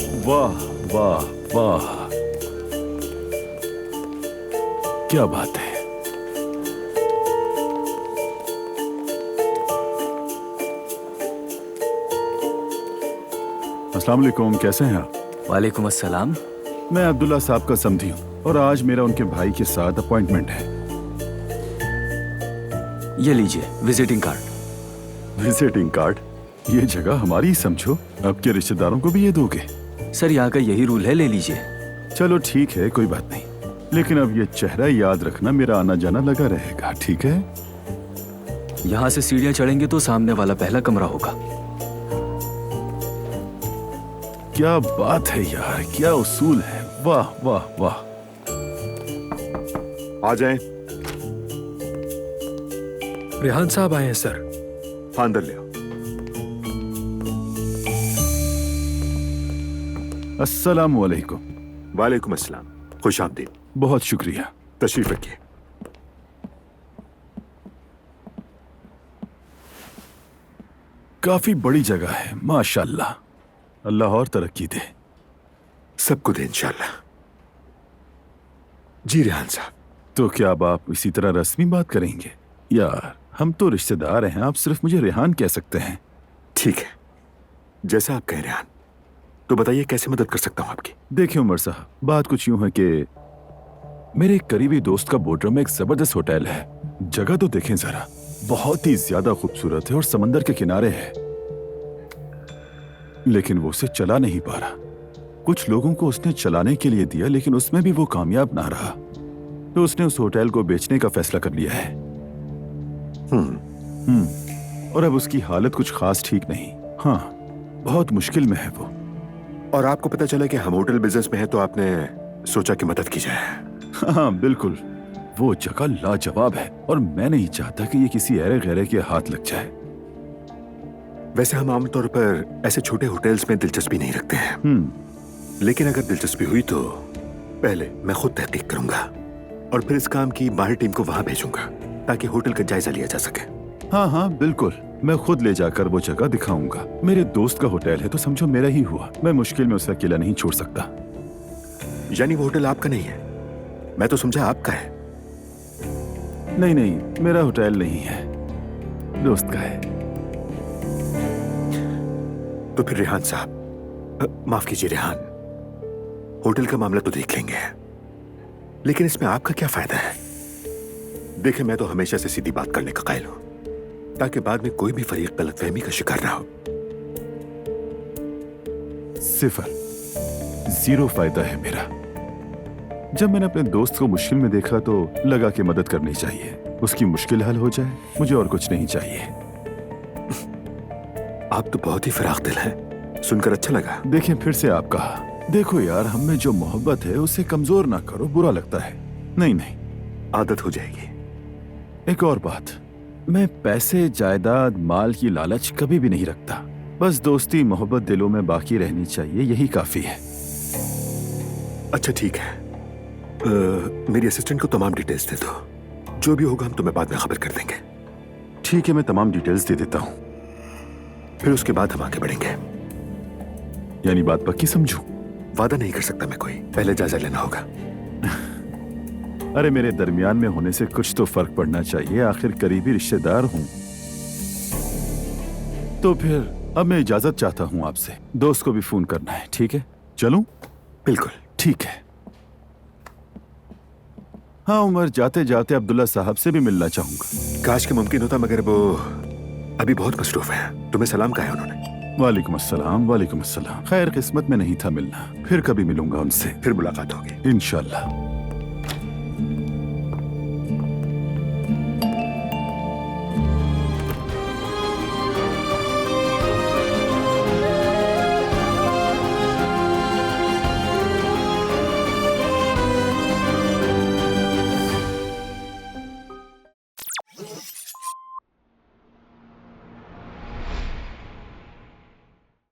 वाह वाह वाह, क्या बात है। अस्सलाम वालेकुम, कैसे हैं आप? वालेकुम अस्सलाम। मैं अब्दुल्ला साहब का समधी हूँ और आज मेरा उनके भाई के साथ अपॉइंटमेंट है। ये लीजिए विजिटिंग कार्ड। Visiting card? ये जगह हमारी समझो, आपके रिश्तेदारों को भी ये दोगे? सर यहाँ का यही रूल है, ले लीजिए। चलो ठीक है, कोई बात नहीं, लेकिन अब ये चेहरा याद रखना, मेरा आना जाना लगा रहेगा, ठीक है? यहाँ से सीढ़ियाँ चढ़ेंगे तो सामने वाला पहला कमरा होगा। क्या बात है यार, क्या उसूल है, वाह वाह वाह। आ जाएं। रेहान साहब आए हैं सर। हाँ, अंदर ले आओ। अस्सलामु अलैकुम। वालेकुम अस्सलाम, खुश आमदीद। बहुत शुक्रिया, तशरीफ रखिए। काफी बड़ी जगह है, माशाल्लाह। अल्लाह और तरक्की दे। सबको दे इंशाल्लाह। जी रेहान साहब। तो क्या अब आप इसी तरह रस्मी बात करेंगे? यार हम तो रिश्तेदार हैं, आप सिर्फ मुझे रेहान कह सकते हैं। ठीक है, जैसा आप कह रेहान। तो बताइए कैसे मदद कर सकता हूँ आपकी? देखिए उमर साहब, बात कुछ यूं है कि मेरे एक करीबी दोस्त का बोर्डर में एक जबरदस्त होटल है। जगह तो देखें जरा, बहुत ही ज्यादा खूबसूरत है और समंदर के किनारे है, लेकिन वो उसे चला नहीं पा रहा। कुछ लोगों को उसने चलाने के लिए दिया, लेकिन उसमें भी वो कामयाब ना रहा, तो उसने उस होटल को बेचने का फैसला कर लिया है। और अब उसकी हालत कुछ खास ठीक नहीं। हाँ, बहुत मुश्किल में है वो। और आपको पता चला कि हम होटल बिजनेस में हैं, तो आपने सोचा कि मदद की जाए। हाँ बिल्कुल, वो जगह लाजवाब है और मैं नहीं चाहता कि ये किसी ऐरे गैरे के हाथ लग जाए। वैसे हम आमतौर पर ऐसे छोटे होटल्स में दिलचस्पी नहीं रखते हैं, लेकिन अगर दिलचस्पी हुई तो पहले मैं खुद तहकीक करूंगा और फिर इस काम की माहिर टीम को वहां भेजूंगा ताकि होटल का जायजा लिया जा सके। हाँ हाँ बिल्कुल, मैं खुद ले जाकर वो जगह दिखाऊंगा। मेरे दोस्त का होटल है तो समझो मेरा ही हुआ। मैं मुश्किल में उसे अकेला नहीं छोड़ सकता। यानी वो होटल आपका नहीं है? मैं तो समझा आपका है। नहीं नहीं, मेरा होटल नहीं है, दोस्त का है। तो फिर रेहान साहब, माफ कीजिए रेहान, होटल का मामला तो देख लेंगे, लेकिन इसमें आपका क्या फायदा है? देखें, मैं तो हमेशा से सीधी बात करने का कायल हूं, ताकि बाद में कोई भी फरीक गलतफहमी का शिकार ना हो। सिफर, जीरो फायदा है मेरा। जब मैंने अपने दोस्त को मुश्किल में देखा तो लगा कि मदद करनी चाहिए, उसकी मुश्किल हल हो जाए, मुझे और कुछ नहीं चाहिए। आप तो बहुत ही फराख दिल हैं, सुनकर अच्छा लगा। देखें, फिर से आप कहा। देखो यार, हम में जो मोहब्बत है उसे कमजोर ना करो, बुरा लगता है। नहीं नहीं, आदत हो जाएगी। एक और बात, मैं पैसे, जायदाद, माल की लालच कभी भी नहीं रखता। बस दोस्ती मोहब्बत दिलों में बाकी रहनी चाहिए, यही काफी है। अच्छा ठीक है, मेरी असिस्टेंट को तमाम डिटेल्स दे दो। जो भी होगा हम तुम्हें बाद में खबर कर देंगे। ठीक है, मैं तमाम डिटेल्स दे देता हूँ। फिर उसके बाद हम आगे बढ़ेंगे। यानी बात पक्की समझूं? वादा नहीं कर सकता मैं कोई, पहले जायजा लेना होगा। अरे मेरे दरमियान में होने से कुछ तो फर्क पड़ना चाहिए, आखिर करीबी रिश्तेदार हूं। तो फिर अब मैं इजाजत चाहता हूं आपसे, दोस्त को भी फोन करना है। ठीक है, चलूं? बिल्कुल ठीक है। हाँ उमर, जाते जाते अब्दुल्ला साहब से भी मिलना चाहूंगा। काश कि मुमकिन होता, मगर वो अभी बहुत मसरूफ है। तुम्हें सलाम कहा है उन्होंने। वालेकुम अस्सलाम। वालेकुम अस्सलाम। खैर, किस्मत में नहीं था मिलना, फिर कभी मिलूंगा उनसे, फिर मुलाकात होगी इंशाल्लाह।